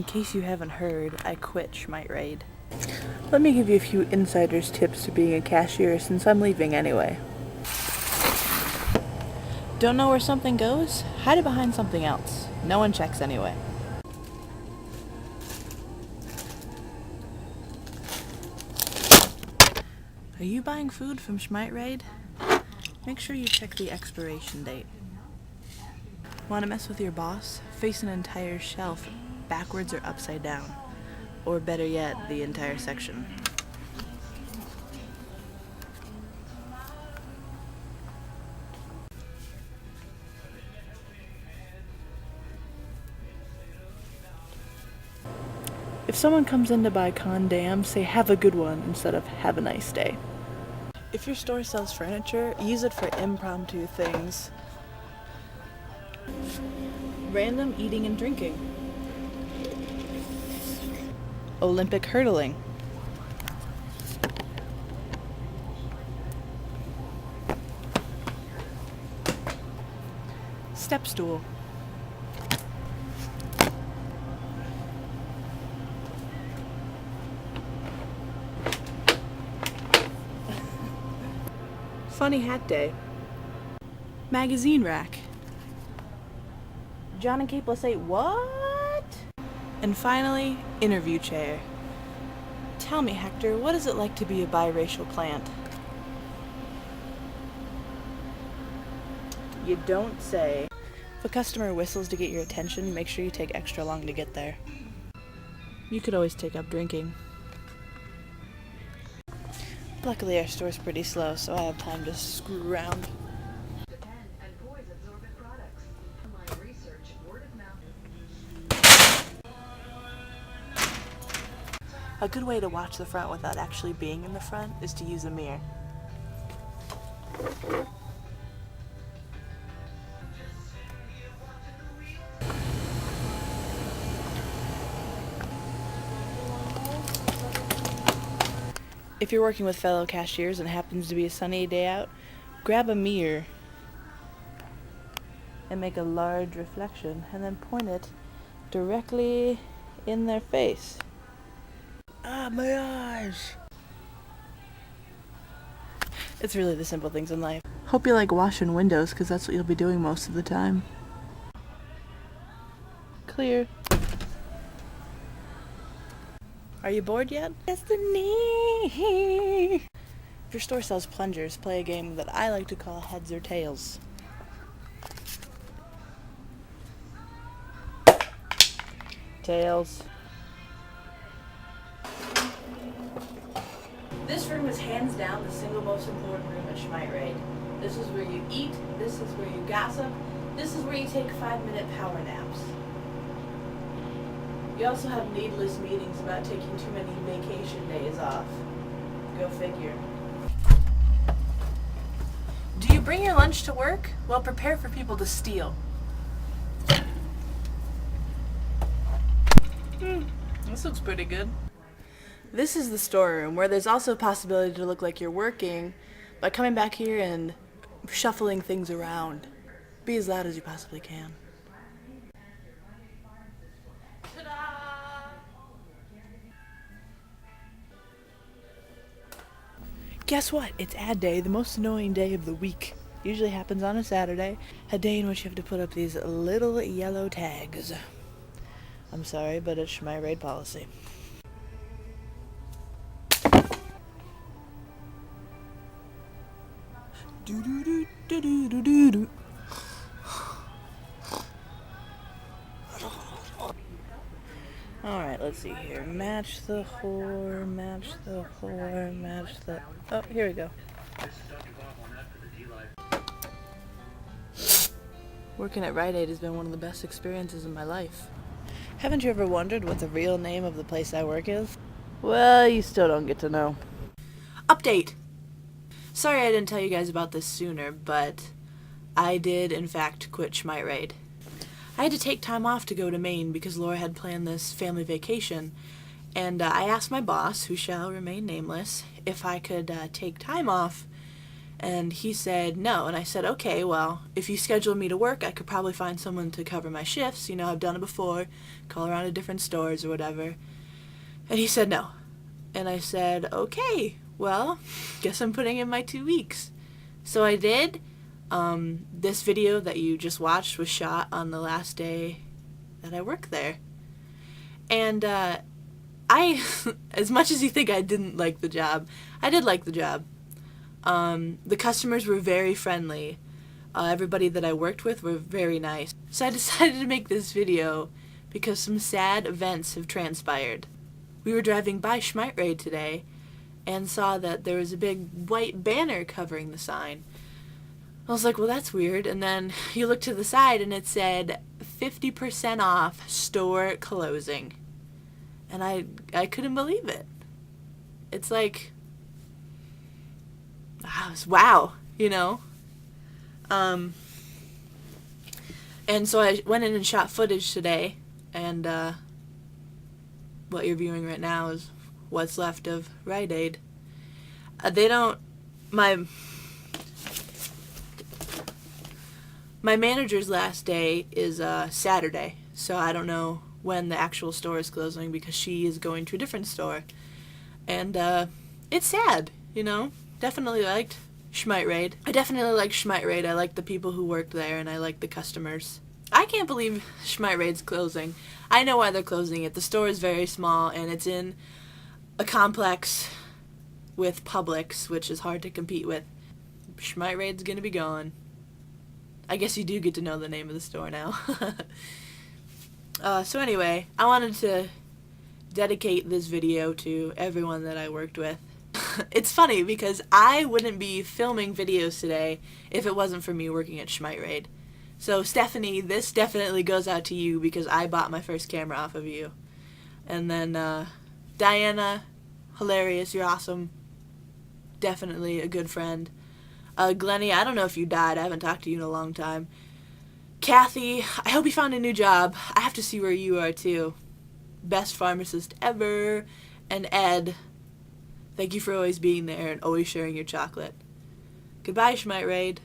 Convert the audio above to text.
In case you haven't heard, I quit Schmite Raid. Let me give you a few insider's tips to being a cashier since I'm leaving anyway. Don't know where something goes? Hide it behind something else. No one checks anyway. Are you buying food from Schmite Raid? Make sure you check the expiration date. Want to mess with your boss? Face an entire shelf backwards or upside down. Or better yet, the entire section. If someone comes in to buy condom, say have a good one instead of have a nice day. If your store sells furniture, use it for impromptu things. Random eating and drinking. Olympic hurdling. Step stool. Funny hat day. Magazine rack. John and Capeless say, what? And finally, interview chair. Tell me, Hector, what is it like to be a biracial plant? You don't say. If a customer whistles to get your attention, make sure you take extra long to get there. You could always take up drinking. Luckily our store's pretty slow, so I have time to screw around. A good way to watch the front without actually being in the front is to use a mirror. If you're working with fellow cashiers and it happens to be a sunny day out, grab a mirror and make a large reflection and then point it directly in their face. Ah, my eyes! It's really the simple things in life. Hope you like washing windows, because that's what you'll be doing most of the time. Clear. Are you bored yet? Destiny! If your store sells plungers, play a game that I like to call heads or tails. Tails. This room is hands down the single most important room at Schmite Raid. This is where you eat, this is where you gossip, this is where you take 5-minute power naps. You also have needless meetings about taking too many vacation days off. Go figure. Do you bring your lunch to work? Well, prepare for people to steal. This looks pretty good. This is the storeroom, where there's also a possibility to look like you're working by coming back here and shuffling things around. Be as loud as you possibly can. Guess what? It's ad day, the most annoying day of the week. Usually happens on a Saturday, a day in which you have to put up these little yellow tags. I'm sorry, but it's my raid policy. Do do do do do do do do. Alright, let's see here. Match the whore, match the whore, match the... Oh, here we go. Working at Rite Aid has been one of the best experiences in my life. Haven't you ever wondered what the real name of the place I work is? Well, you still don't get to know. Update! Sorry I didn't tell you guys about this sooner, but I did in fact quit Schmite Raid. I had to take time off to go to Maine because Laura had planned this family vacation, and I asked my boss, who shall remain nameless, if I could take time off And he said no. And I said, okay, well, if you schedule me to work, I could probably find someone to cover my shifts. You know, I've done it before, call around to different stores or whatever. And he said no. And I said, okay, well, guess I'm putting in my 2 weeks. So I did. This video that you just watched was shot on the last day that I worked there. And I, as much as you think I didn't like the job, I did like the job. The customers were very friendly. Everybody that I worked with were very nice. So I decided to make this video because some sad events have transpired. We were driving by Schmite today and saw that there was a big white banner covering the sign. I was like, well, that's weird. And then you look to the side and it said 50% off store closing. And I couldn't believe it. It's like, wow, you know? And so I went in and shot footage today, and what you're viewing right now is what's left of Rite Aid. My manager's last day is Saturday, so I don't know when the actual store is closing because she is going to a different store. And it's sad, you know? Definitely liked Schmite. I definitely like Schmite. I like the people who worked there, and I like the customers. I can't believe Schmite's closing. I know why they're closing it. The store is very small, and it's in a complex with Publix, which is hard to compete with. Schmite's gonna be gone. I guess you do get to know the name of the store now. So anyway, I wanted to dedicate this video to everyone that I worked with. It's funny because I wouldn't be filming videos today if it wasn't for me working at Schmite. So Stephanie, this definitely goes out to you because I bought my first camera off of you. And then Diana, hilarious, you're awesome. Definitely a good friend. Glennie, I don't know if you died. I haven't talked to you in a long time. Kathy, I hope you found a new job. I have to see where you are, too. Best pharmacist ever. And Ed, thank you for always being there and always sharing your chocolate. Goodbye, Schmite.